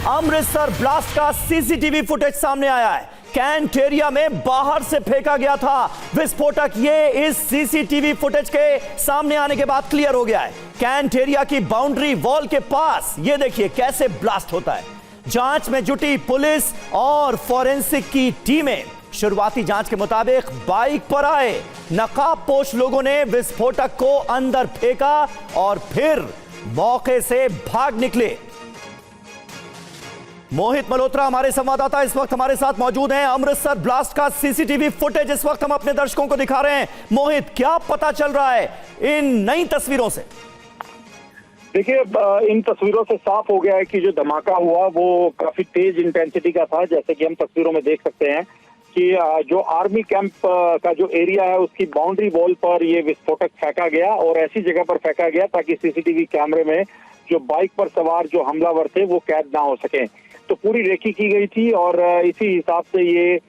Amritsar blast का CCTV footage सामने आया है। कैंट एरिया में बाहर से फेंका गया था विस्फोटक। ये इस सीसीटीवी फुटेज के सामने आने के बाद क्लियर हो गया है। कैंट एरिया की बाउंड्री वॉल के पास ये देखिए कैसे ब्लास्ट होता है। जांच में जुटी पुलिस और फोरेंसिक की टीमें। शुरुआती जांच के मुताबिक बाइक पर आए नकाबपोश लोगों ने विस्फोटक को अंदर फेंका और फिर मौके से भाग निकले। मोहित मल्होत्रा हमारे संवाददाता इस वक्त हमारे साथ मौजूद हैं। अमृतसर ब्लास्ट का सीसीटीवी फुटेज इस वक्त हम अपने दर्शकों को दिखा रहे हैं। मोहित, क्या पता चल रहा है इन नई तस्वीरों से? देखिए, इन तस्वीरों से साफ हो गया है कि जो धमाका हुआ वो काफी तेज इंटेंसिटी का था। जैसे कि हम तस्वीरों में देख सकते हैं कि जो आर्मी कैंप का जो एरिया है उसकी बाउंड्री वॉल पर ये विस्फोटक फेंका गया और ऐसी जगह पर फेंका गया ताकि सीसीटीवी कैमरे में जो बाइक पर सवार जो हमलावर थे वो कैद ना हो सके। तो पूरी रेकी की गई थी और इसी हिसाब से ये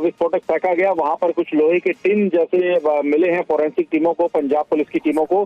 विस्फोटक फेंका गया। वहां पर कुछ लोहे के टिन जैसे मिले हैं फोरेंसिक टीमों को, पंजाब पुलिस की टीमों को,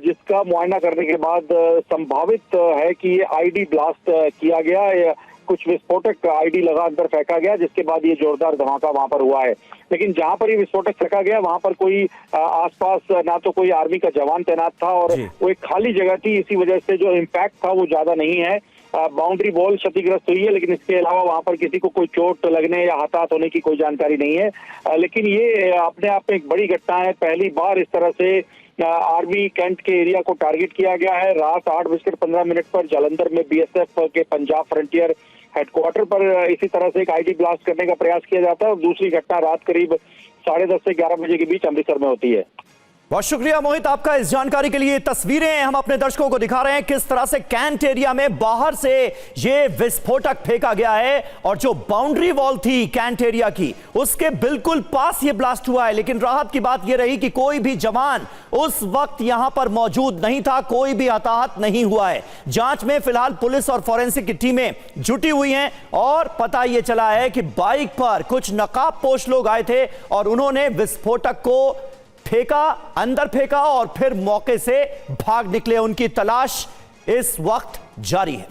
जिसका मुआयना करने के बाद संभावित है कि ये आईडी ब्लास्ट किया गया। कुछ विस्फोटक आईडी लगा अंदर फेंका गया, जिसके बाद ये जोरदार धमाका वहां पर हुआ है। लेकिन जहां पर ये विस्फोटक फेंका गया वहां पर कोई आसपास ना तो कोई आर्मी का जवान तैनात था और वो एक खाली जगह थी। इसी वजह से जो इम्पैक्ट था वो ज्यादा नहीं है। बाउंड्री वॉल क्षतिग्रस्त हुई है, लेकिन इसके अलावा वहां पर किसी को कोई चोट लगने या हताहत होने की कोई जानकारी नहीं है। लेकिन ये अपने आप में एक बड़ी घटना है। पहली बार इस तरह से आर्मी कैंट के एरिया को टारगेट किया गया है। रात 8:15 पर जालंधर में बीएसएफ के पंजाब फ्रंटियर हेडक्वार्टर पर इसी तरह से एक आईडी ब्लास्ट करने का प्रयास किया जाता है और दूसरी घटना रात करीब 10:30 से 11 बजे के बीच अमृतसर में होती है। बहुत शुक्रिया मोहित आपका इस जानकारी के लिए। तस्वीरें हम अपने दर्शकों को दिखा रहे हैं किस तरह से कैंट एरिया में बाहर से ये विस्फोटक फेंका गया है और जो बाउंड्री वॉल थी कैंट एरिया की उसके बिल्कुल पास ये ब्लास्ट हुआ है। लेकिन राहत की बात ये रही कि कोई भी जवान उस वक्त यहां पर मौजूद नहीं था, कोई भी हताहत नहीं हुआ है। जांच में फिलहाल पुलिस और फोरेंसिक की टीमें जुटी हुई हैं और पता यह चला है कि बाइक पर कुछ नकाबपोश लोग आए थे और उन्होंने विस्फोटक को फेंका, अंदर फेंका और फिर मौके से भाग निकले। उनकी तलाश इस वक्त जारी है।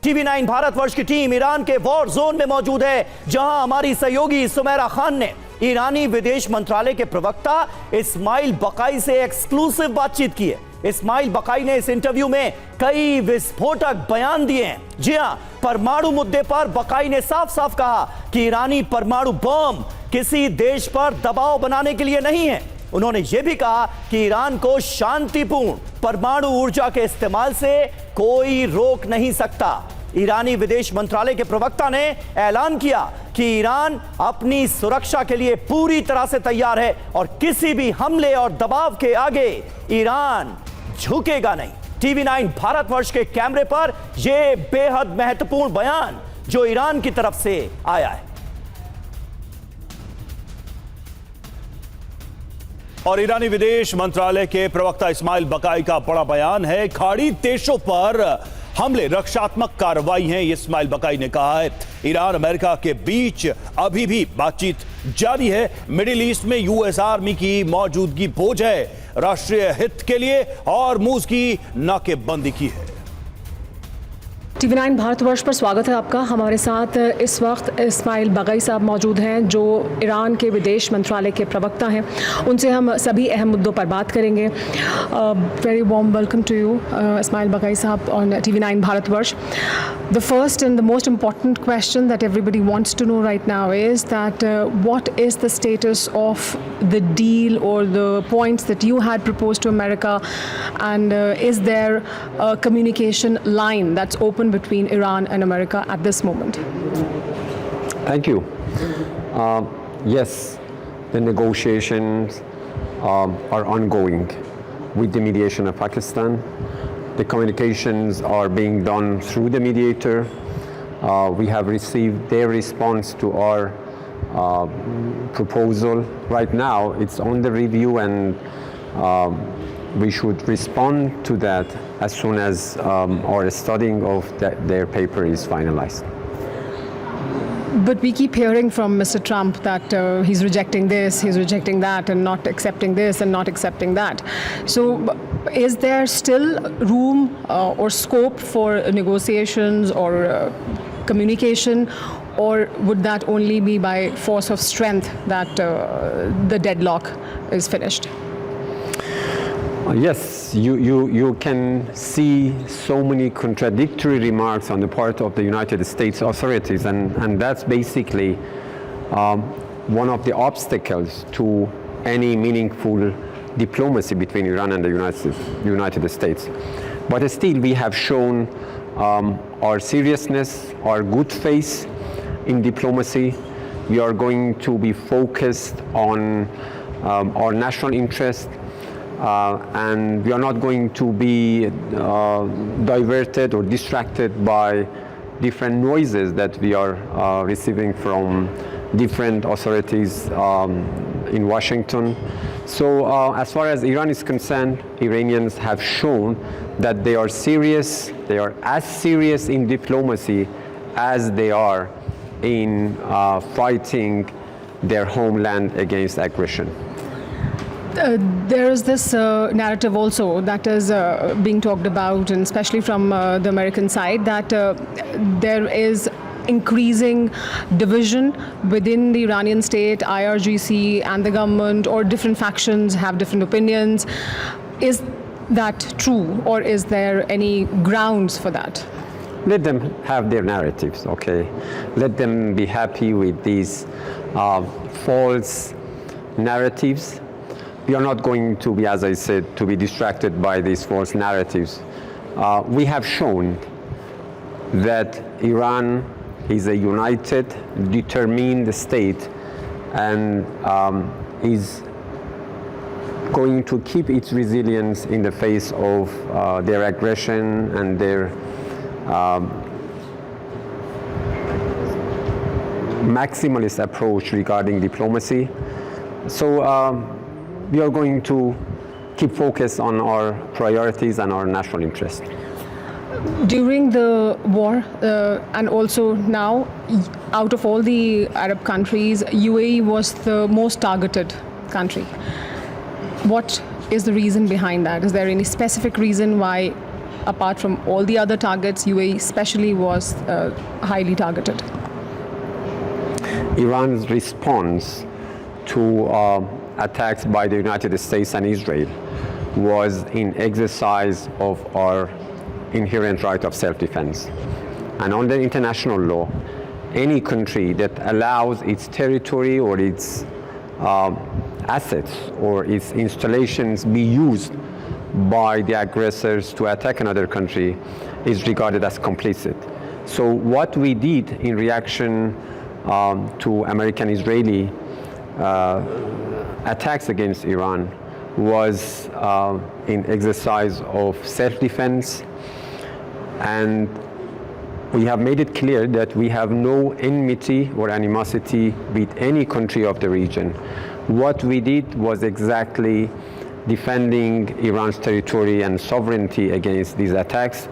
TV9 भारतवर्ष की टीम ईरान के वॉर जोन में मौजूद है, जहां हमारी सहयोगी सुमेरा खान ने ईरानी विदेश मंत्रालय के प्रवक्ता इस्माइल बकाई से एक्सक्लूसिव बातचीत की है। इस्माइल बकाई ने इस इंटरव्यू में कई विस्फोटक बयान दिए हैं। जी हां, परमाणु मुद्दे पर बकाई ने साफ साफ कहा कि ईरानी परमाणु बम किसी देश पर दबाव बनाने के लिए नहीं है। उन्होंने यह भी कहा कि ईरान को शांतिपूर्ण परमाणु ऊर्जा के इस्तेमाल से कोई रोक नहीं सकता। ईरानी विदेश मंत्रालय के प्रवक्ता ने ऐलान किया कि ईरान अपनी सुरक्षा के लिए पूरी तरह से तैयार है और किसी भी हमले और दबाव के आगे ईरान झुकेगा नहीं। TV9 भारतवर्ष के कैमरे पर यह बेहद महत्वपूर्ण बयान जो ईरान की तरफ से आया है। और ईरानी विदेश मंत्रालय के प्रवक्ता इस्माइल बकाई का बड़ा बयान है। खाड़ी देशों पर हमले रक्षात्मक कार्रवाई हैं, ये इस्माइल बकाई ने कहा है। ईरान अमेरिका के बीच अभी भी बातचीत जारी है। मिडिल ईस्ट में यूएस आर्मी की मौजूदगी बोझ है, राष्ट्रीय हित के लिए और मूस की नाकेबंदी की है। TV9 भारतवर्ष पर स्वागत है आपका। हमारे साथ इस वक्त इस्माइल बकाई साहब मौजूद हैं जो ईरान के विदेश मंत्रालय के प्रवक्ता हैं। उनसे हम सभी अहम मुद्दों पर बात करेंगे। Very warm welcome to you Ismail Bakai साहब on TV9 Bharatvarsh. The first and the most important question that everybody wants to know right now is that what is the status of the deal or the points that you had proposed to America, and is there a communication line that's open between Iran and America at this moment? Thank you. Yes, the negotiations are ongoing with the mediation of Pakistan. The communications are being done through the mediator. We have received their response to our proposal. Right now, it's on the review, and we should respond to that as soon as our studying of their paper is finalized. But we keep hearing from Mr. Trump that he's rejecting this, he's rejecting that, and not accepting this and not accepting that. So Is there still room or scope for negotiations or communication, or would that only be by force of strength that the deadlock is finished? Yes, you can see so many contradictory remarks on the part of the United States authorities, and that's basically one of the obstacles to any meaningful diplomacy between Iran and the United States. But still, we have shown our seriousness, our good faith in diplomacy. We are going to be focused on our national interest, and we are not going to be diverted or distracted by different noises that we are receiving from different authorities in Washington. So as far as Iran is concerned, Iranians have shown that they are serious. They are as serious in diplomacy as they are in fighting their homeland against aggression. There is this narrative also that is being talked about, and especially from the American side, that there is increasing division within the Iranian state, IRGC and the government, or different factions have different opinions. Is that true, or is there any grounds for that? Let them have their narratives, okay? Let them be happy with these false narratives. We are not going to be, as I said, to be distracted by these false narratives. We have shown that Iran is a united, determined state, and is going to keep its resilience in the face of their aggression and their maximalist approach regarding diplomacy. So we are going to keep focused on our priorities and our national interest. During the war and also now, out of all the Arab countries, UAE was the most targeted country. What is the reason behind that? Is there any specific reason why, apart from all the other targets, UAE especially was highly targeted? Iran's response to attacks by the United States and Israel was in exercise of our inherent right of self-defense. And under international law, any country that allows its territory or its assets or its installations be used by the aggressors to attack another country is regarded as complicit. So what we did in reaction to American-Israeli attacks against Iran was in exercise of self-defense, and we have made it clear that we have no enmity or animosity with any country of the region. What we did was exactly defending Iran's territory and sovereignty against these attacks,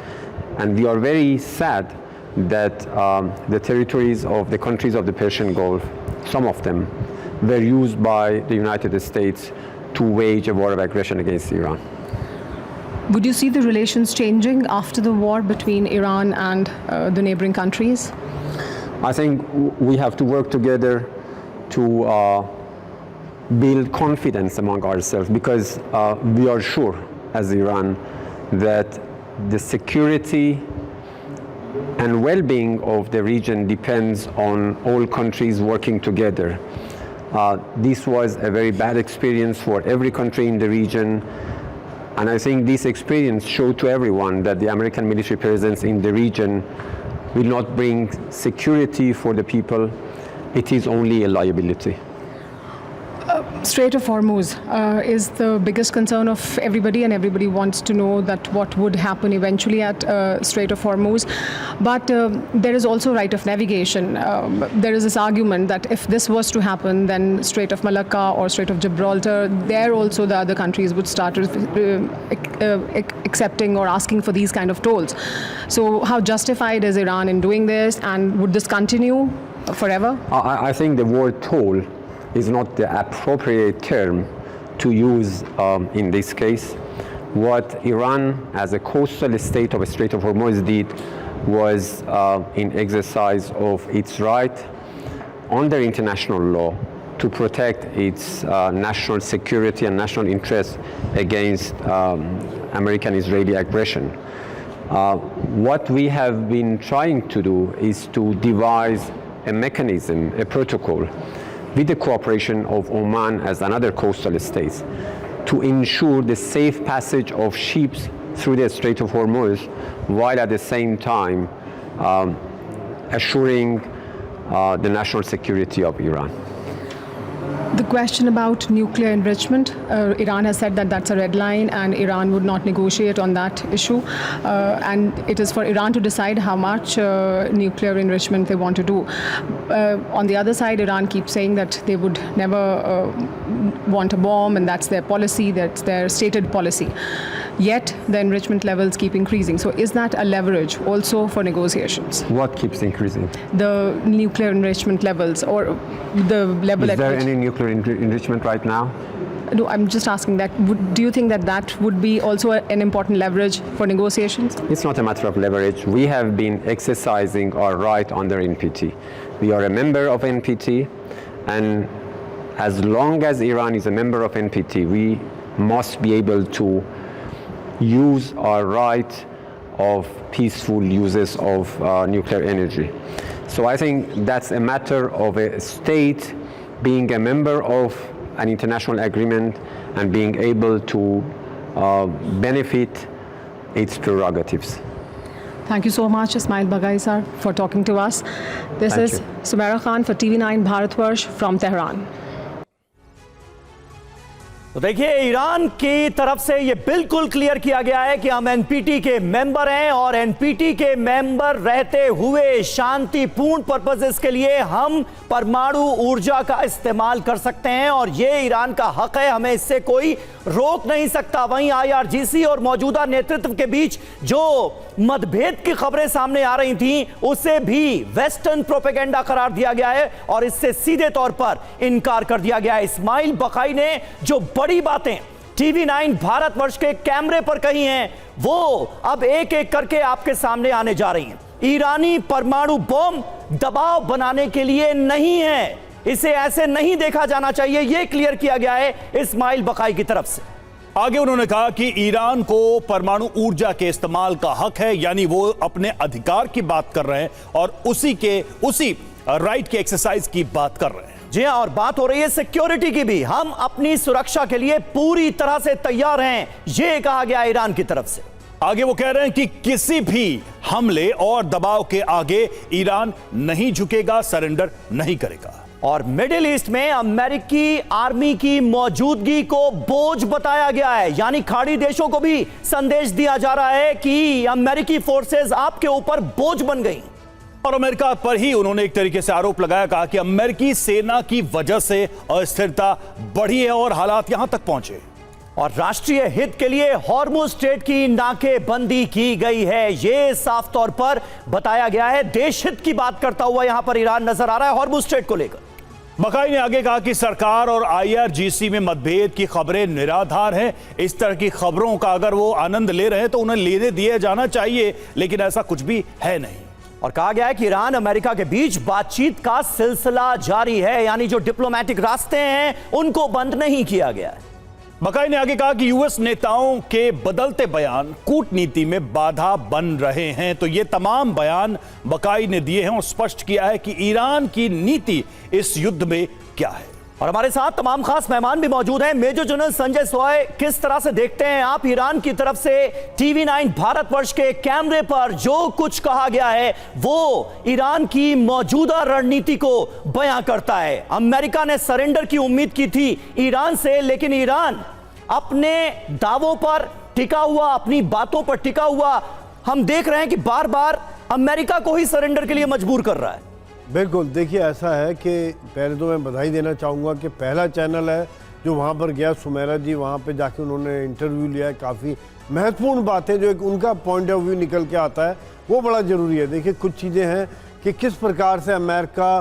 and we are very sad that the territories of the countries of the Persian Gulf, some of them, were used by the United States to wage a war of aggression against Iran. Would you see the relations changing after the war between Iran and the neighboring countries? I think we have to work together to build confidence among ourselves, because we are sure as Iran that the security and well-being of the region depends on all countries working together. This was a very bad experience for every country in the region, and I think this experience showed to everyone that the American military presence in the region will not bring security for the people. It is only a liability. Strait of Hormuz is the biggest concern of everybody, and everybody wants to know that what would happen eventually at Strait of Hormuz. But there is also right of navigation. There is this argument that if this was to happen, then Strait of Malacca or Strait of Gibraltar, there also the other countries would start accepting or asking for these kind of tolls. So how justified is Iran in doing this, and would this continue forever? I think the word toll is not the appropriate term to use in this case. what Iran, as a coastal state of the Strait of Hormuz, did was in exercise of its right under international law to protect its national security and national interests against American-Israeli aggression. What we have been trying to do is to devise a mechanism, a protocol, with the cooperation of Oman as another coastal state, to ensure the safe passage of ships through the Strait of Hormuz, while at the same time assuring the national security of Iran. The question about nuclear enrichment, Iran has said that that's a red line and Iran would not negotiate on that issue. And it is for Iran to decide how much nuclear enrichment they want to do. On the other side, Iran keeps saying that they would never want a bomb, and that's their policy, that's their stated policy. Yet the enrichment levels keep increasing. So is that a leverage also for negotiations? What keeps increasing? The nuclear enrichment levels, or the level Is at there which... any nuclear enrichment right now? No, I'm just asking that. Do you think that that would be also an important leverage for negotiations? It's not a matter of leverage. We have been exercising our right under NPT. We are a member of NPT, and as long as Iran is a member of NPT, we must be able to use our right of peaceful uses of nuclear energy. So I think that's a matter of a state being a member of an international agreement and being able to benefit its prerogatives. Thank you so much, Ismail Bagai sir, for talking to us. This Thank is you. Sumaira Khan for TV9 Bharatvarsh from Tehran. तो देखिए, Iran की तरफ से ये बिल्कुल clear किया गया है कि हम एनपीटी के मेंबर हैं और एनपीटी के मेंबर रहते हुए शांतिपूर्ण पर्पसेस के लिए हम परमाणु ऊर्जा का इस्तेमाल कर सकते हैं और ये ईरान का हक है, हमें इससे कोई रोक नहीं सकता। वहीं आईआरजीसी और मौजूदा नेतृत्व के बीच जो मतभेद की खबरें सामने आ रही थीं, उसे भी वेस्टर्न प्रोपेगेंडा करार दिया गया है और इससे सीधे तौर पर इनकार कर दिया गया है। इस्माइल बकाई ने जो बड़ी बातें TV9 भारतवर्ष के कैमरे पर कही हैं, वो अब एक एक करके आपके सामने आने जा रही हैं। ईरानी परमाणु बम दबाव बनाने के लिए नहीं है, इसे ऐसे नहीं देखा जाना चाहिए, यह क्लियर किया गया है इस्माइल बकाई की तरफ से। आगे उन्होंने कहा कि ईरान को परमाणु ऊर्जा के इस्तेमाल का हक है, यानी वो अपने अधिकार की बात कर रहे हैं और उसी राइट की एक्सरसाइज की बात कर रहे हैं। जी हां, और बात हो रही है सिक्योरिटी की भी। हम अपनी सुरक्षा के लिए पूरी तरह से तैयार हैं, यह कहा गया ईरान की तरफ से। आगे वो कह रहे हैं कि किसी भी हमले और दबाव के आगे ईरान नहीं झुकेगा, सरेंडर नहीं करेगा। और मिडिल ईस्ट में अमेरिकी आर्मी की मौजूदगी को बोझ बताया गया है, यानी खाड़ी देशों को भी संदेश दिया जा रहा है कि अमेरिकी फोर्सेस आपके ऊपर बोझ बन गई। और अमेरिका पर ही उन्होंने एक तरीके से आरोप लगाया, कहा कि अमेरिकी सेना की वजह से अस्थिरता बढ़ी है और हालात यहां तक पहुंचे। और राष्ट्रीय हित के लिए हॉर्मुज स्ट्रेट की नाकेबंदी की गई है, यह साफ तौर पर बताया गया है। देश हित की बात करता हुआ यहां पर ईरान नजर आ रहा है हॉर्मुज स्ट्रेट को लेकर। बकाई ने आगे कहा कि सरकार और आईआरजीसी में मतभेद की खबरें निराधार हैं। इस तरह की खबरों का अगर वो आनंद ले रहे हैं तो उन्हें लेने दिया जाना चाहिए, लेकिन ऐसा कुछ भी है नहीं। और कहा गया है कि ईरान अमेरिका के बीच बातचीत का सिलसिला जारी है, यानी जो डिप्लोमेटिक रास्ते हैं उनको बंद नहीं किया गया है। बकाई ने आगे कहा कि यूएस नेताओं के बदलते बयान कूटनीति में बाधा बन रहे हैं। तो ये तमाम बयान बकाई ने दिए हैं और स्पष्ट किया है कि ईरान की नीति इस युद्ध में क्या है। और हमारे साथ तमाम खास मेहमान भी मौजूद हैं। मेजर जनरल संजय सॉय, किस तरह से देखते हैं आप ईरान की तरफ से TV9 भारतवर्ष के कैमरे पर जो कुछ कहा गया है वो ईरान की मौजूदा रणनीति को बयां करता है। अमेरिका ने सरेंडर की उम्मीद की थी ईरान से, लेकिन ईरान अपने दावों पर टिका हुआ, अपनी बातों पर टिका हुआ, हम देख रहे हैं कि बार बार अमेरिका को ही सरेंडर के लिए मजबूर कर रहा है। बिल्कुल, देखिए ऐसा है कि पहले तो मैं बधाई देना चाहूँगा कि पहला चैनल है जो वहाँ पर गया, सुमेरा जी वहाँ पे जाके उन्होंने इंटरव्यू लिया है। काफ़ी महत्वपूर्ण बातें जो एक उनका पॉइंट ऑफ व्यू निकल के आता है वो बड़ा ज़रूरी है। देखिए कुछ चीज़ें हैं कि किस प्रकार से अमेरिका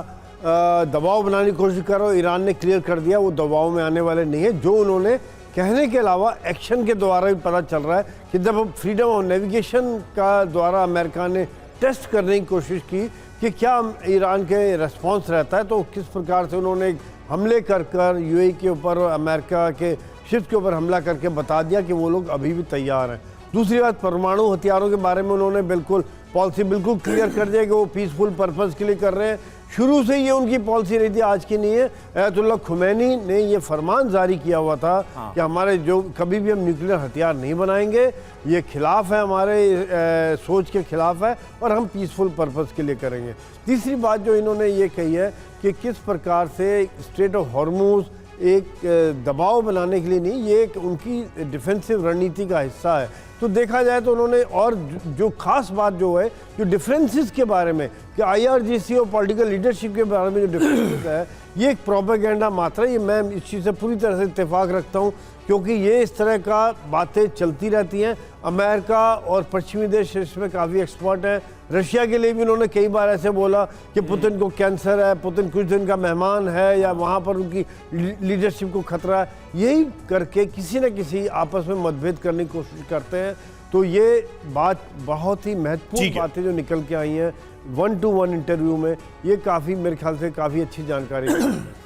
दबाव बनाने की कोशिश कर रहा है, ईरान ने क्लियर कर दिया वो दबाव में आने वाले नहीं है। जो उन्होंने कहने के अलावा एक्शन के द्वारा भी पता चल रहा है कि जब फ्रीडम ऑफ नेविगेशन का द्वारा अमेरिका ने टेस्ट करने की कोशिश की कि क्या ईरान के रिस्पॉन्स रहता है, तो किस प्रकार से उन्होंने हमले कर यूएई के ऊपर और अमेरिका के शिप के ऊपर हमला करके बता दिया कि वो लोग अभी भी तैयार हैं। दूसरी बात, परमाणु हथियारों के बारे में उन्होंने बिल्कुल पॉलिसी बिल्कुल क्लियर कर दिया कि वो पीसफुल पर्पस के लिए कर रहे हैं। शुरू से ये उनकी पॉलिसी रही थी, आज की नहीं है। अयतुल्लाह खुमैनी ने ये फरमान जारी किया हुआ था कि हमारे जो कभी भी हम न्यूक्लियर हथियार नहीं बनाएंगे, ये खिलाफ है, हमारे सोच के खिलाफ है और हम पीसफुल पर्पस के लिए करेंगे। तीसरी बात जो इन्होंने ये कही है कि किस प्रकार से स्ट्रेट ऑफ हॉर्मुज एक दबाव बनाने के लिए नहीं, ये एक उनकी डिफेंसिव रणनीति का हिस्सा है। तो देखा जाए तो उन्होंने और जो खास बात जो है, जो डिफरेंसेस के बारे में कि IRGC और पॉलिटिकल लीडरशिप के बारे में जो डिफरेंसेस है, ये एक प्रोपेगेंडा मात्र है। ये मैं इस चीज़ से पूरी तरह से इत्तेफाक रखता हूँ, क्योंकि ये इस तरह का बातें चलती रहती हैं। अमेरिका और पश्चिमी देश इसमें काफ़ी एक्सपर्ट है। रशिया के लिए भी उन्होंने कई बार ऐसे बोला कि पुतिन को कैंसर है, पुतिन कुछ दिन का मेहमान है, या वहाँ पर उनकी लीडरशिप को खतरा है। यही करके किसी न किसी आपस में मतभेद करने की कोशिश करते हैं। तो ये बात बहुत ही महत्वपूर्ण बातें जो निकल के आई हैं 1-to-1 इंटरव्यू में, ये काफ़ी मेरे ख्याल से काफ़ी अच्छी जानकारी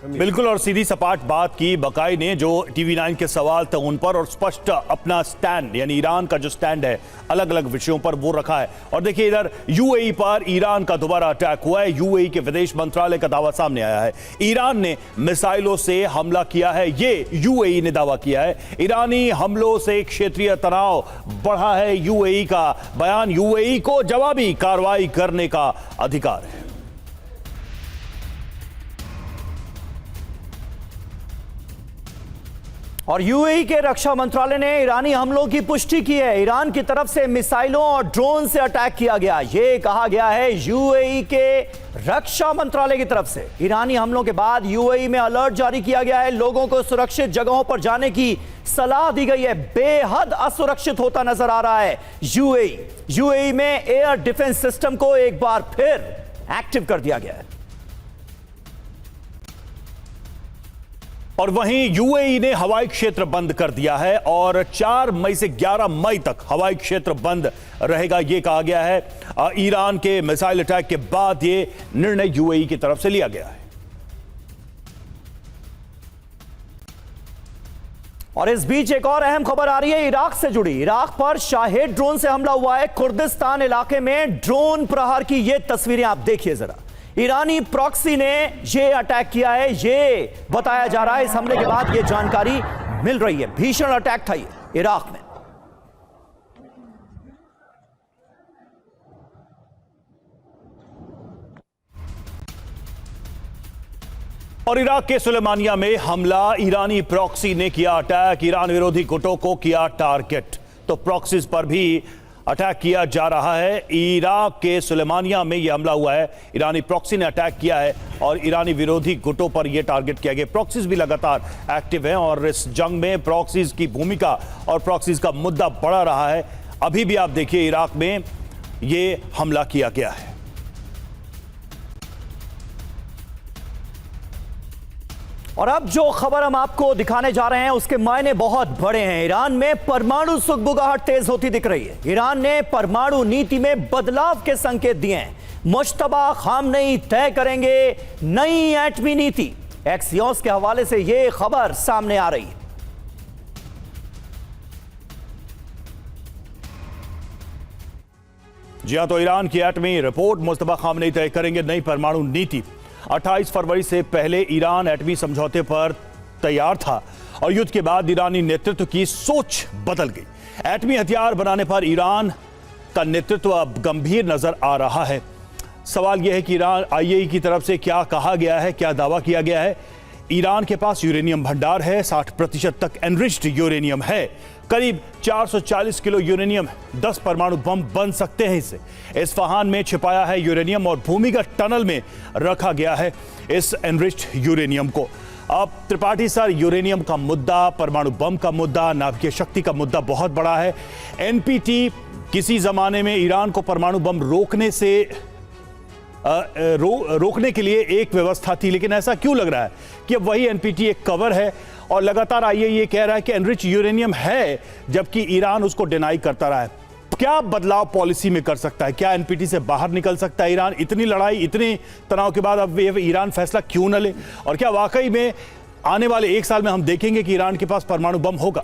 बिल्कुल। और सीधी सपाट बात की बकाई ने, जो TV9 के सवाल थे उन पर, और स्पष्ट अपना स्टैंड यानी ईरान का जो स्टैंड है अलग अलग विषयों पर वो रखा है। और देखिए इधर UAE पर ईरान का दोबारा अटैक हुआ है। UAE के विदेश मंत्रालय का दावा सामने आया है। ईरान ने मिसाइलों से हमला किया है, ये UAE ने दावा किया है। ईरानी हमलों से क्षेत्रीय तनाव बढ़ा है, UAE का बयान। UAE को जवाबी कार्रवाई करने का अधिकार है। और यूएई के रक्षा मंत्रालय ने ईरानी हमलों की पुष्टि की है। ईरान की तरफ से मिसाइलों और ड्रोन से अटैक किया गया, ये कहा गया है यूएई के रक्षा मंत्रालय की तरफ से। ईरानी हमलों के बाद यूएई में अलर्ट जारी किया गया है। लोगों को सुरक्षित जगहों पर जाने की सलाह दी गई है। बेहद असुरक्षित होता नजर आ रहा है यूएई में एयर डिफेंस सिस्टम को एक बार फिर एक्टिव कर दिया गया है। और वहीं यूएई ने हवाई क्षेत्र बंद कर दिया है और 4 मई से 11 मई तक हवाई क्षेत्र बंद रहेगा, यह कहा गया है। ईरान के मिसाइल अटैक के बाद यह निर्णय यूएई की तरफ से लिया गया है। और इस बीच एक और अहम खबर आ रही है इराक से जुड़ी। इराक पर शाहेद ड्रोन से हमला हुआ है। कुर्दिस्तान इलाके में ड्रोन प्रहार की ये तस्वीरें आप देखिए जरा। ईरानी प्रॉक्सी ने ये अटैक किया है, ये बताया जा रहा है। इस हमले के बाद ये जानकारी मिल रही है। भीषण अटैक था ये इराक में। और इराक के सुलेमानिया में हमला, ईरानी प्रॉक्सी ने किया अटैक, ईरान विरोधी गुटों को किया टारगेट। तो प्रॉक्सीज पर भी अटैक किया जा रहा है। इराक के सुलेमानिया में यह हमला हुआ है, ईरानी प्रॉक्सी ने अटैक किया है और ईरानी विरोधी गुटों पर यह टारगेट किया गया। प्रॉक्सीज भी लगातार एक्टिव हैं और इस जंग में प्रॉक्सीज की भूमिका और प्रॉक्सीज का मुद्दा बढ़ा रहा है। अभी भी आप देखिए इराक में यह हमला किया गया है। और अब जो खबर हम आपको दिखाने जा रहे हैं उसके मायने बहुत बड़े हैं। ईरान में परमाणु सुगबुगाहट तेज होती दिख रही है। ईरान ने परमाणु नीति में बदलाव के संकेत दिए हैं। मुश्तबा खामनेई तय करेंगे नई एटमी नीति। एक्सियोस के हवाले से यह खबर सामने आ रही है। जी हां, तो ईरान की एटमी रिपोर्ट, मुश्तबा खामनेई तय करेंगे नई परमाणु नीति। 28 फरवरी से पहले ईरान एटमी समझौते पर तैयार था और युद्ध के बाद ईरानी नेतृत्व की सोच बदल गई। एटमी हथियार बनाने पर ईरान का नेतृत्व अब गंभीर नजर आ रहा है। सवाल यह है कि ईरान IAEA की तरफ से क्या कहा गया है, क्या दावा किया गया है। ईरान के पास यूरेनियम भंडार है, 60% तक एनरिच्ड यूरेनियम है। करीब 440 किलो यूरेनियम, 10 परमाणु बम बन सकते हैं इससे। इस्फहान में छिपाया है यूरेनियम और भूमिगत टनल में रखा गया है इस एनरिच्ड यूरेनियम को। अब त्रिपाठी सर, यूरेनियम का मुद्दा, परमाणु बम का मुद्दा, नाभिकीय शक्ति का मुद्दा बहुत बड़ा है। NPT किसी जमाने में ईरान को परमाणु बम रोकने से रोकने के लिए एक व्यवस्था थी, लेकिन ऐसा क्यों लग रहा है कि अब वही एनपीटी एक कवर है और लगातार आईएईए कह रहा है कि एनरिच यूरेनियम है, जबकि ईरान उसको डिनाई करता रहा है। क्या बदलाव पॉलिसी में कर सकता है? क्या एनपीटी से बाहर निकल सकता है ईरान? इतनी लड़ाई, इतने तनाव के बाद अब ये ईरान फैसला क्यों न ले? और क्या वाकई में आने वाले 1 साल में हम देखेंगे कि ईरान के पास परमाणु बम होगा?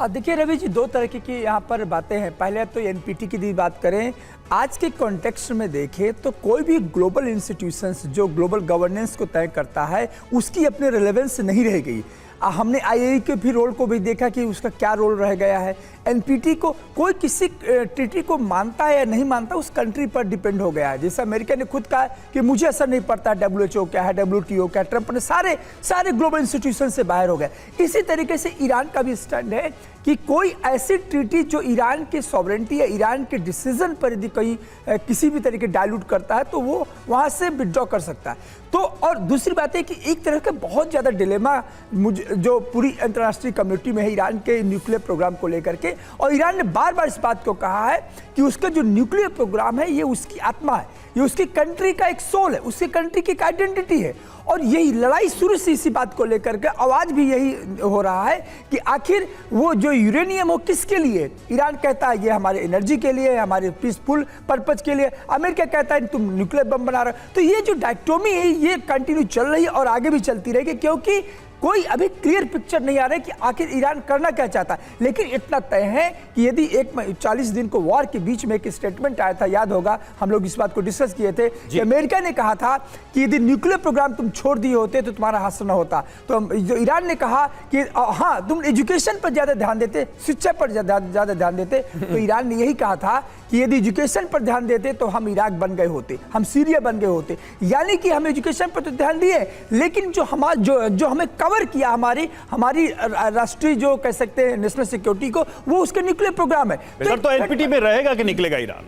देखिए रवि जी, 2 तरह की यहाँ पर बातें हैं। पहले तो एनपीटी की बात करें, आज के कॉन्टेक्स्ट में देखें तो कोई भी ग्लोबल इंस्टीट्यूशंस जो ग्लोबल गवर्नेंस को तय करता है उसकी अपनी रिलेवेंस नहीं रह गई। हमने आईएईए के भी रोल को भी देखा कि उसका क्या रोल रह गया है। एनपीटी को कोई किसी ट्रीटी को मानता है या नहीं मानता उस कंट्री पर डिपेंड हो गया है। जैसे अमेरिका ने खुद कहा कि मुझे असर नहीं पड़ता WHO क्या है, WTO क्या है, ट्रंप ने सारे ग्लोबल इंस्टीट्यूशन से बाहर हो गए। इसी तरीके से ईरान का भी स्टैंड है कि कोई ऐसी ट्रीटी जो ईरान की सॉवरेंटी या ईरान के डिसीजन पर यदि कहीं किसी भी तरीके डाइल्यूट करता है तो वो वहाँ से विड्रॉ कर सकता है। तो और दूसरी बात है कि एक तरह का बहुत ज़्यादा डिलेमा जो पूरी अंतर्राष्ट्रीय कम्युनिटी में है ईरान के न्यूक्लियर प्रोग्राम को लेकर के, और ईरान ने बार बार इस बात को कहा है कि उसका जो न्यूक्लियर प्रोग्राम है ये उसकी आत्मा है, ये उसकी कंट्री का एक सोल है, उसकी कंट्री की एक आइडेंटिटी है। और यही लड़ाई शुरू से इसी बात को लेकर के आवाज भी यही हो रहा है कि आखिर वो जो यूरेनियम हो किसके लिए? ईरान कहता है ये हमारे एनर्जी के लिए, हमारे पीसफुल पर्पज के लिए। अमेरिका कहता है तुम न्यूक्लियर बम बना रहे हो। तो ये जो डायक्टोमी है ये कंटिन्यू चल रही है और आगे भी चलती रहेगी, क्योंकि कोई अभी क्लियर पिक्चर नहीं आ रहा है कि आखिर ईरान करना क्या चाहता है। लेकिन इतना तय है कि यदि 40 दिन को वॉर के बीच में एक स्टेटमेंट आया था, याद होगा हम लोग इस बात को डिस्कस किए थे कि अमेरिका ने कहा था कि यदि न्यूक्लियर प्रोग्राम तुम छोड़ दिए होते तो तुम्हारा हासिल न होता। तो जो ईरान ने कहा कि हाँ तुम एजुकेशन पर ज्यादा ध्यान देते, शिक्षा पर ज्यादा ध्यान देते, तो ईरान ने यही कहा था कि यदि एजुकेशन पर ध्यान देते तो हम इराक बन गए होते, हम सीरिया बन गए होते। यानी कि हम एजुकेशन पर तो ध्यान दिए, लेकिन जो हमें कवर किया हमारी राष्ट्रीय जो कह सकते हैं नेशनल सिक्योरिटी को, वो उसके न्यूक्लियर प्रोग्राम है। तो एनपीटी में रहेगा कि निकलेगा ईरान?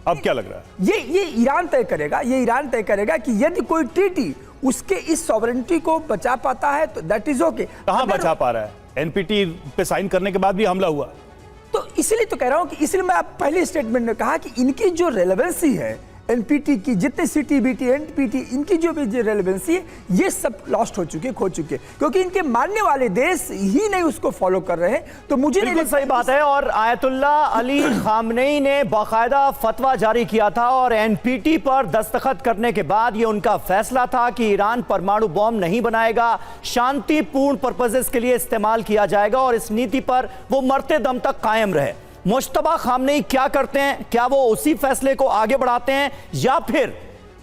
अब क्या लग रहा है? ये ईरान तय करेगा, ये ईरान तय करेगा कि यदि कोई ट्रीटी उसके इस सॉवरेनिटी को बचा पाता है तो दैट इज ओके। कहां बचा पा रहा है? एनपीटी पे साइन करने के बाद भी हमला हुआ। तो इसलिए तो कह रहा हूं कि इसलिए मैं पहले स्टेटमेंट में कहा कि इनकी जो रेलेवेंसी है एनपीटी की, जितने सीटीबीटी एनपीटी, इनकी जो भी रेलेवेंसी है ये सब लॉस्ट हो चुके, खो चुके, क्योंकि इनके मानने वाले देश ही नहीं उसको फॉलो कर रहे हैं। तो मुझे बिल्कुल सही बात है। और आयतुल्ला अली खामनेई ने बाकायदा फतवा जारी किया था और एनपीटी पर दस्तखत करने के बाद ये उनका फैसला था कि ईरान परमाणु बॉम्ब नहीं बनाएगा, शांतिपूर्ण पर्पसेस के लिए इस्तेमाल किया जाएगा और इस नीति पर वो मरते दम तक कायम रहे। मुश्तबा खामनेई क्या करते हैं? क्या वो उसी फैसले को आगे बढ़ाते हैं या फिर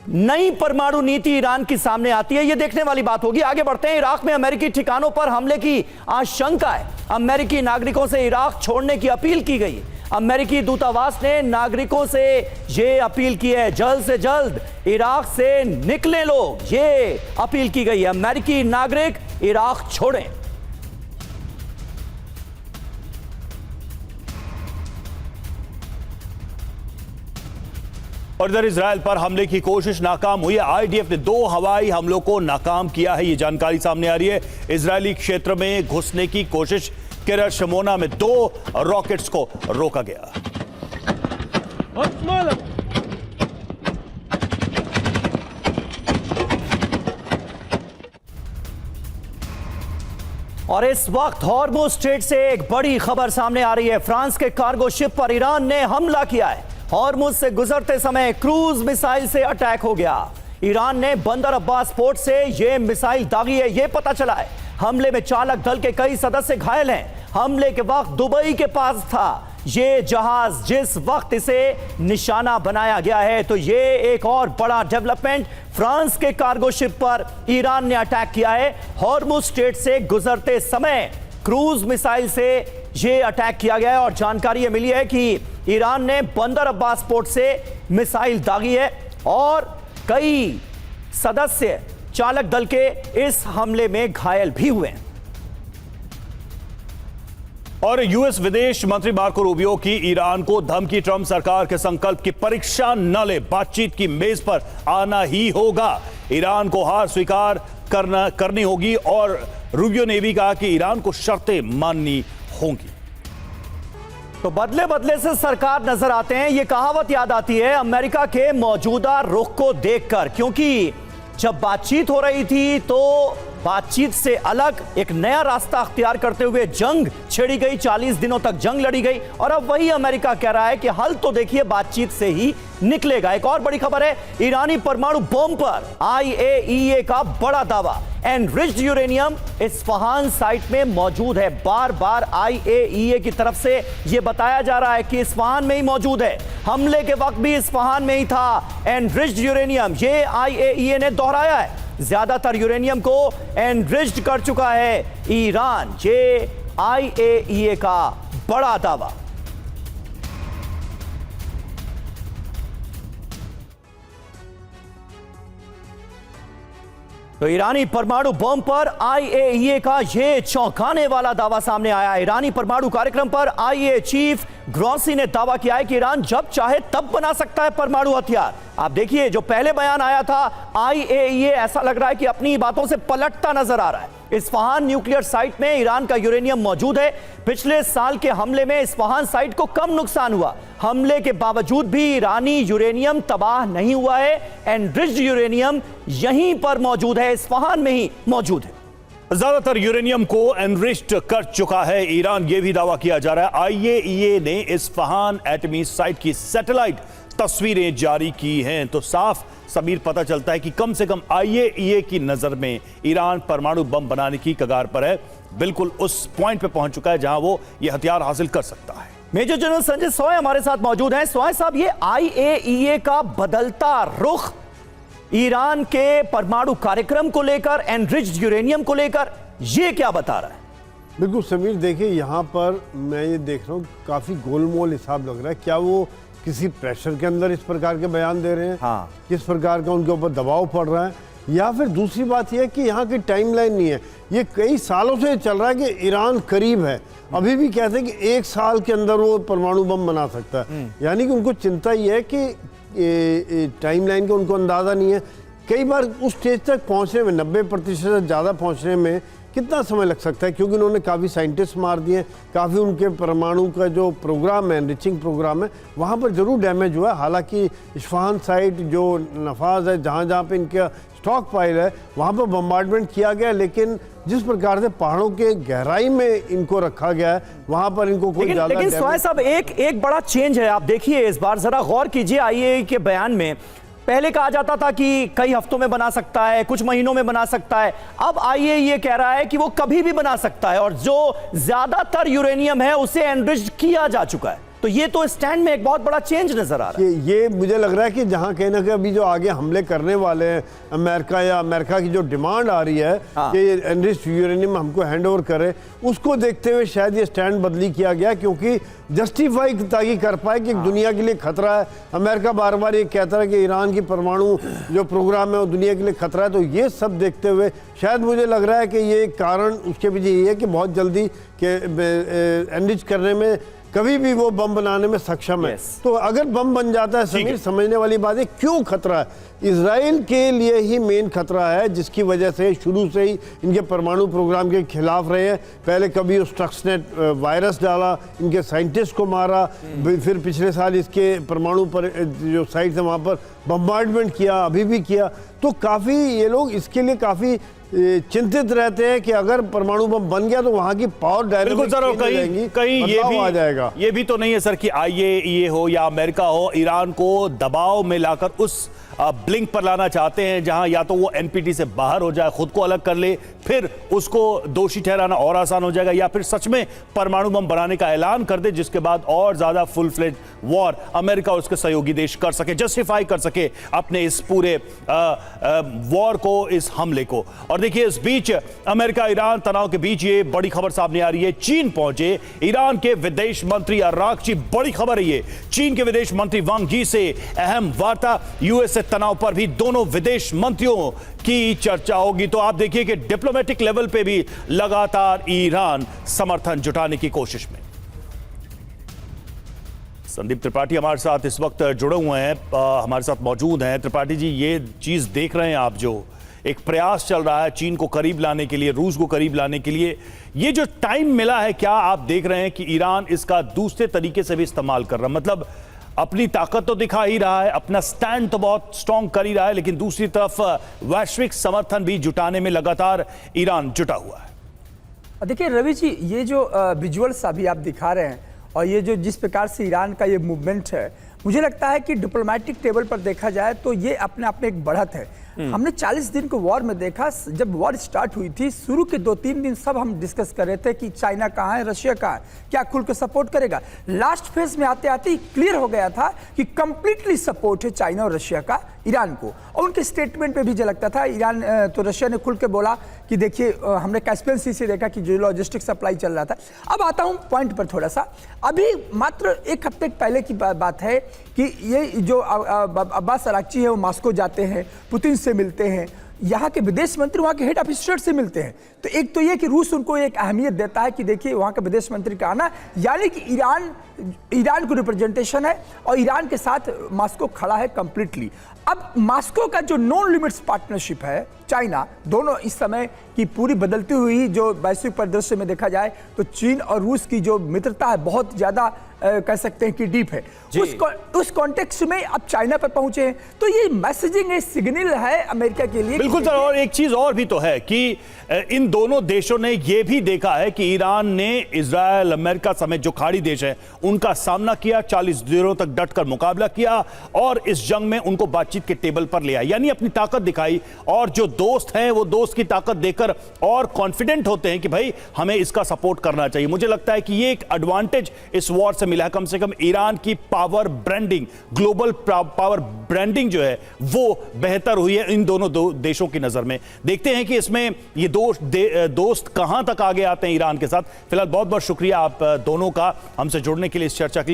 नई परमाणु नीति ईरान की सामने आती है? ये देखने वाली बात होगी। आगे बढ़ते हैं। इराक में अमेरिकी ठिकानों पर हमले की आशंका है। अमेरिकी नागरिकों से इराक छोड़ने की अपील की गई। अमेरिकी दूतावास ने नागरिकों से यह अपील की है जल्द से जल्द इराक से निकले लोग, ये अपील की गई है। अमेरिकी नागरिक इराक छोड़ें। और इधर इजरायल पर हमले की कोशिश नाकाम हुई है। आईडीएफ ने 2 हवाई हमलों को नाकाम किया है, ये जानकारी सामने आ रही है। इजरायली क्षेत्र में घुसने की कोशिश, किरत शमोना में 2 रॉकेट्स को रोका गया। और इस वक्त हॉर्मुज़ स्ट्रेट से एक बड़ी खबर सामने आ रही है। फ्रांस के कार्गो शिप पर ईरान ने हमला किया है। हॉर्मुज़ से गुजरते समय क्रूज मिसाइल से अटैक हो गया। ईरान ने बंदर अब्बास पोर्ट से यह मिसाइल दागी है, यह पता चला है। हमले में चालक दल के कई सदस्य घायल हैं। हमले के वक्त दुबई के पास था यह जहाज, जिस वक्त इसे निशाना बनाया गया है। तो यह एक और बड़ा डेवलपमेंट, फ्रांस के कार्गो शिप पर ईरान ने अटैक किया है। हॉर्मुज़ स्ट्रेट से गुजरते समय क्रूज मिसाइल से यह अटैक किया गया है और जानकारी यह मिली है कि ईरान ने बंदर अब्बास पोर्ट से मिसाइल दागी है और कई सदस्य चालक दल के इस हमले में घायल भी हुए हैं। और यूएस विदेश मंत्री मार्को रूबियो की ईरान को धमकी, ट्रंप सरकार के संकल्प की परीक्षा न ले, बातचीत की मेज पर आना ही होगा। ईरान को हार स्वीकार करनी होगी और रूबियो ने भी कहा कि ईरान को शर्तें माननी होंगी। तो बदले बदले से सरकार नजर आते हैं, ये कहावत याद आती है अमेरिका के मौजूदा रुख को देखकर, क्योंकि जब बातचीत हो रही थी तो बातचीत से अलग एक नया रास्ता अख्तियार करते हुए जंग छेड़ी गई, 40 दिनों तक जंग लड़ी गई, और अब वही अमेरिका कह रहा है कि हल तो देखिए बातचीत से ही निकलेगा। एक और बड़ी खबर है, ईरानी परमाणु बम पर IAEA का बड़ा दावा। एनरिच्ड यूरेनियम इस्फहान साइट में मौजूद है। बार बार IAEA की तरफ से यह बताया जा रहा है कि इस्फहान में ही मौजूद है, हमले के वक्त भी इस्फहान में ही था एनरिच्ड यूरेनियम, ये IAEA ने दोहराया है। ज्यादातर यूरेनियम को एनरिच्ड कर चुका है ईरान, ये IAEA का बड़ा दावा। तो ईरानी परमाणु बम पर IAEA का यह चौंकाने वाला दावा सामने आया। ईरानी परमाणु कार्यक्रम पर IAEA चीफ ग्रॉसी ने दावा किया है कि ईरान जब चाहे तब बना सकता है परमाणु हथियार। आप देखिए, जो पहले बयान आया था IAEA ऐसा लग रहा है कि अपनी बातों से पलटता नजर आ रहा है। इस्फहान न्यूक्लियर साइट में ईरान का यूरेनियम मौजूद है। पिछले साल के हमले में इस्फहान साइट को कम नुकसान हुआ, हमले के बावजूद भी ईरानी यूरेनियम तबाह नहीं हुआ है। एनरिच्ड यूरेनियम यहीं पर मौजूद है, इस्फहान में ही मौजूद है। ज्यादातर यूरेनियम को एनरिच्ड कर चुका है ईरान, यह भी दावा किया जा रहा है। IAEA ने इस्फहान एटमी साइट की सैटेलाइट तस्वीरें जारी की हैं, तो साफ समीर पता चलता है कि कम से कम IAEA की नजर में ईरान परमाणु बम बनाने की कगार पर है, बिल्कुल उस पॉइंट पे पहुंच चुका है जहां वो ये हथियार हासिल कर सकता है। मेजर जनरल संजय सोय हमारे साथ मौजूद हैं। सोय साहब, ये IAEA का बदलता रुख ईरान के परमाणु कार्यक्रम को लेकर, एनरिच्ड यूरेनियम को लेकर, ये क्या बता रहा है? बिल्कुल समीर, देखिए यहाँ पर मैं ये देख रहा हूँ काफ़ी गोलमोल हिसाब लग रहा है। क्या वो किसी प्रेशर के अंदर इस प्रकार के बयान दे रहे हैं? हाँ। किस प्रकार का उनके ऊपर दबाव पड़ रहा है? या फिर दूसरी बात यह है कि यहाँ की टाइमलाइन नहीं है। ये कई सालों से चल रहा है कि ईरान करीब है, अभी भी कहते हैं कि 1 साल के अंदर वो परमाणु बम बना सकता है। यानी कि उनको चिंता ये है कि टाइमलाइन का उनको अंदाज़ा नहीं है। कई बार उस स्टेज तक पहुँचने में 90% से ज़्यादा पहुँचने में कितना समय लग सकता है, क्योंकि उन्होंने काफ़ी साइंटिस्ट मार दिए, काफ़ी उनके परमाणु का जो प्रोग्राम है, एनरिचिंग प्रोग्राम है, वहाँ पर ज़रूर डैमेज हुआ है। हालांकि इस्फहान साइट जो नफाज है, जहाँ जहाँ पे इनका स्टॉक पाइल है, वहाँ पर बम्बार्डमेंट किया गया, लेकिन जिस प्रकार से पहाड़ों के गहराई में इनको रखा गया है, वहाँ पर इनको कोई ज़्यादा लेकिन सोय साहब, एक बड़ा चेंज है। आप देखिए इस बार, जरा गौर कीजिए IAEA के बयान में। पहले कहा जाता था कि कई हफ्तों में बना सकता है, कुछ महीनों में बना सकता है, अब IAEA कह रहा है कि वो कभी भी बना सकता है, और जो ज्यादातर यूरेनियम है उसे एनरिच्ड किया जा चुका है। तो ये तो स्टैंड में एक बहुत बड़ा चेंज नजर आ रहा है। ये मुझे लग रहा है कि जहाँ कहीं ना कहीं अभी जो आगे हमले करने वाले हैं अमेरिका, या अमेरिका की जो डिमांड आ रही है कि एनरिच्ड यूरेनियम हमको हैंड ओवर करे, उसको देखते हुए शायद ये स्टैंड बदली किया गया, क्योंकि जस्टिफाई ताकि कर पाए कि दुनिया के लिए खतरा है। अमेरिका बार बार ये कहता है कि ईरान की परमाणु जो प्रोग्राम है वो दुनिया के लिए खतरा है। तो ये सब देखते हुए शायद मुझे लग रहा है कि ये कारण उसके पीछे ये है कि बहुत जल्दी के एनरिच करने में, कभी भी वो बम बनाने में सक्षम है। तो अगर बम बन जाता है समीर, समझने वाली बात है क्यों खतरा है। इजराइल के लिए ही मेन खतरा है, जिसकी वजह से शुरू से ही इनके परमाणु प्रोग्राम के खिलाफ रहे हैं। पहले कभी उस स्टक्सनेट वायरस डाला, इनके साइंटिस्ट को मारा, फिर पिछले साल इसके परमाणु पर जो साइट है वहाँ पर बम्बार्डमेंट किया, अभी भी किया। तो काफ़ी ये लोग इसके लिए काफ़ी चिंतित रहते हैं कि अगर परमाणु बम बन गया तो वहां की पावर डायनेमिक्स कहीं ये भी आ जाएगा। ये भी तो नहीं है सर कि IAEA हो या अमेरिका हो ईरान को दबाव में लाकर उस ब्लिंक पर लाना चाहते हैं जहां या तो वो NPT से बाहर हो जाए, खुद को अलग कर ले, फिर उसको दोषी ठहराना और आसान हो जाएगा, या फिर सच में परमाणु बम बनाने का ऐलान कर दे, जिसके बाद और ज्यादा फुल फ्लेज वॉर अमेरिका और उसके सहयोगी देश कर सके, जस्टिफाई कर सके अपने इस पूरे वॉर को, इस हमले को। और देखिए इस बीच अमेरिका ईरान तनाव के बीच ये बड़ी खबर सामने आ रही है। चीन पहुंचे ईरान के विदेश मंत्री अरागची, बड़ी खबर है ये। चीन के विदेश मंत्री वांग यी से अहम वार्ता, यूएस तनाव पर भी दोनों विदेश मंत्रियों की चर्चा होगी। तो आप देखिए कि डिप्लोमेटिक लेवल पे भी लगातार ईरान समर्थन जुटाने की कोशिश में। संदीप त्रिपाठी हमारे साथ इस वक्त जुड़े हुए हैं, हमारे साथ मौजूद हैं। त्रिपाठी जी, ये चीज देख रहे हैं आप जो एक प्रयास चल रहा है चीन को करीब लाने के लिए, रूस को करीब लाने के लिए। ये जो टाइम मिला है, क्या आप देख रहे हैं कि ईरान इसका दूसरे तरीके से भी इस्तेमाल कर रहा है? मतलब अपनी ताकत तो दिखा ही रहा है, अपना स्टैंड तो बहुत स्ट्रांग कर ही रहा है, लेकिन दूसरी तरफ वैश्विक समर्थन भी जुटाने में लगातार ईरान जुटा हुआ है। देखिए रवि जी, ये जो विजुअल्स अभी आप दिखा रहे हैं और ये जो जिस प्रकार से ईरान का ये मूवमेंट है, मुझे लगता है कि डिप्लोमेटिक टेबल पर देखा जाए तो ये अपने आप में एक बढ़त है। हमने 40 दिन को वॉर में देखा, जब वॉर स्टार्ट हुई थी शुरू के 2-3 दिन सब हम डिस्कस कर रहे थे कि चाइना कहाँ है, रशिया कहाँ है, क्या खुल के सपोर्ट करेगा। लास्ट फेज में आते आते ही क्लियर हो गया था कि कंप्लीटली सपोर्ट है चाइना और रशिया का ईरान को। और उनके स्टेटमेंट पे भी जो लगता था ईरान तो रशिया ने खुल के बोला कि देखिए हमने कैस्पियन सी से देखा कि जो लॉजिस्टिक सप्लाई चल रहा था। अब आता हूँ पॉइंट पर थोड़ा सा। अभी मात्र एक हफ्ते पहले की बात है कि ये जो अब्बास अराक्ची है वो मॉस्को जाते हैं, पुतिन से मिलते हैं, यहाँ के विदेश मंत्री वहाँ के हेड ऑफ स्टेट से मिलते हैं। तो एक तो ये कि रूस उनको एक अहमियत देता है कि देखिए वहाँ के विदेश मंत्री का आना, यानी कि ईरान को रिप्रेजेंटेशन है और ईरान के साथ मॉस्को खड़ा है कंप्लीटली। अब मॉस्को का जो नॉन लिमिट्स पार्टनरशिप है चाइना, दोनों इस समय की पूरी बदलती हुई जो वैश्विक परिदृश्य में देखा जाए तो चीन और रूस की जो मित्रता है बहुत ज्यादा कह सकते हैं कि डीप है। उस कॉन्टेक्स्ट में अब चाइना पर पहुंचे हैं, तो ये मैसेजिंग है, सिग्नल है अमेरिका के लिए। बिल्कुल सर, और एक चीज और भी तो है कि इन दोनों देशों ने यह भी देखा है कि ईरान ने इजराइल, अमेरिका समेत जो खाड़ी देश है उनका सामना किया, 40 दिनों तक डटकर मुकाबला किया और इस जंग में उनको बातचीत के टेबल पर ले आया, यानी अपनी ताकत दिखाई। और जो दोस्त हैं वो दोस्त की ताकत देखकर और कॉन्फिडेंट होते हैं कि भाई हमें इसका सपोर्ट करना चाहिए। मुझे लगता है कि ये एक एडवांटेज इस वॉर से मिला है। कम से कम ईरान की power branding, global power branding जो है वो बेहतर हुई है इन दोनों देशों की नजर में। देखते हैं कि इसमें ये दोस्त कहां तक आगे आते हैं ईरान के साथ। फिलहाल बहुत बहुत शुक्रिया आप दोनों का हमसे जुड़ने के लिए, इस चर्चा के लिए।